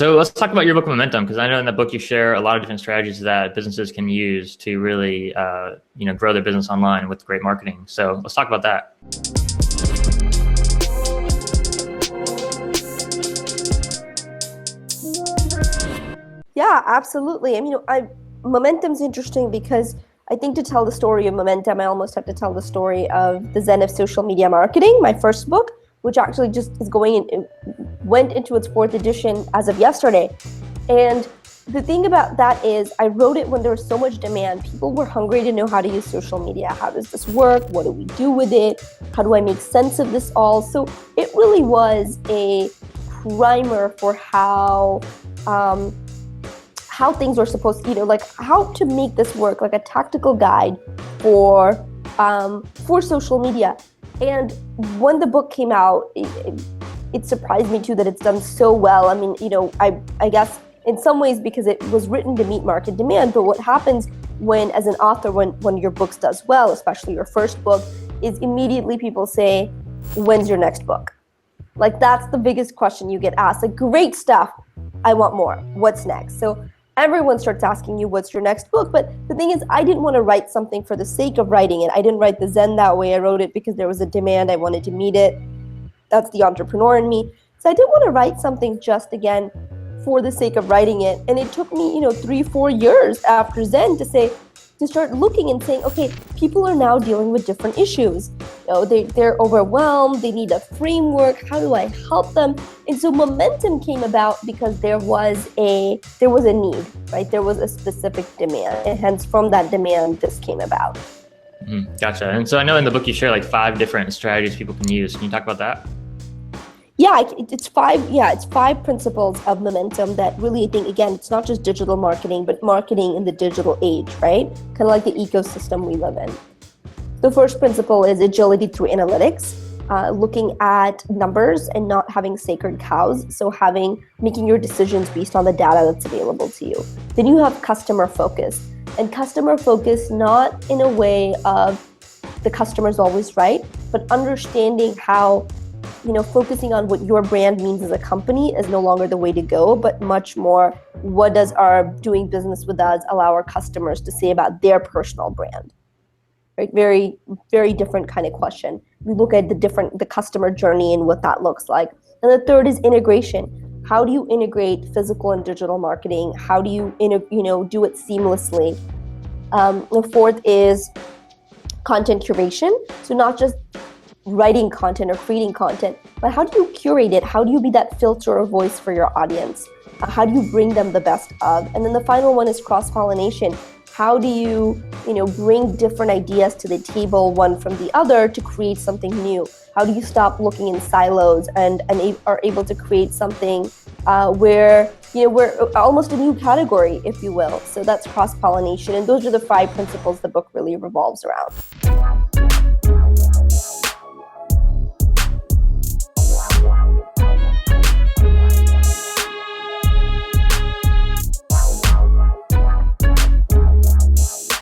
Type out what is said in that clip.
So let's talk about your book Momentum, because I know in the book you share a lot of different strategies that businesses can use to really, grow their business online with great marketing. So let's talk about that. Yeah, absolutely. I mean, Momentum's interesting because I think to tell the story of Momentum, I almost have to tell the story of the Zen of Social Media Marketing, my first book, which actually just is went into its fourth edition as of yesterday. And the thing about that is I wrote it when there was so much demand. People were hungry to know how to use social media. How does this work? What do we do with it? How do I make sense of this all? So it really was a primer for how things were supposed to, like how to make this work, like a tactical guide for social media. And when the book came out, it surprised me too that it's done so well. I mean, I guess in some ways because it was written to meet market demand, but what happens when, as an author, when one of your books does well, especially your first book, is immediately people say, when's your next book? Like, that's the biggest question you get asked. Like, great stuff, I want more. What's next? So everyone starts asking you, what's your next book? But the thing is, I didn't want to write something for the sake of writing it. I didn't write the Zen that way. I wrote it because there was a demand. I wanted to meet it. That's the entrepreneur in me. So I didn't want to write something just, again, for the sake of writing it. And it took me, 3-4 years after Zen to start looking and saying, okay, people are now dealing with different issues. They're overwhelmed. They need a framework. How do I help them? And so Momentum came about because there was a need, right? There was a specific demand, and hence from that demand, this came about. Gotcha. And so I know in the book you share like 5 different strategies people can use. Can you talk about that? Yeah, it's 5. Yeah, it's 5 principles of Momentum that really, I think, again, it's not just digital marketing, but marketing in the digital age, right? Kind of like the ecosystem we live in. The first principle is agility through analytics, looking at numbers and not having sacred cows. So making your decisions based on the data that's available to you. Then you have customer focus, and customer focus not in a way of the customer's always right, but understanding how, focusing on what your brand means as a company is no longer the way to go, but much more, what does our doing business with us allow our customers to say about their personal brand? Right? Very, very different kind of question. We look at the customer journey and what that looks like. And the third is integration. How do you integrate physical and digital marketing? How do you, do it seamlessly? The fourth is content curation. So not just writing content or creating content, but how do you curate it? How do you be that filter or voice for your audience? How do you bring them the best of? And then the final one is cross-pollination. How do you, bring different ideas to the table, one from the other, to create something new? How do you stop looking in silos and are able to create something where, we're almost a new category, if you will? So that's cross-pollination. And those are the 5 principles the book really revolves around.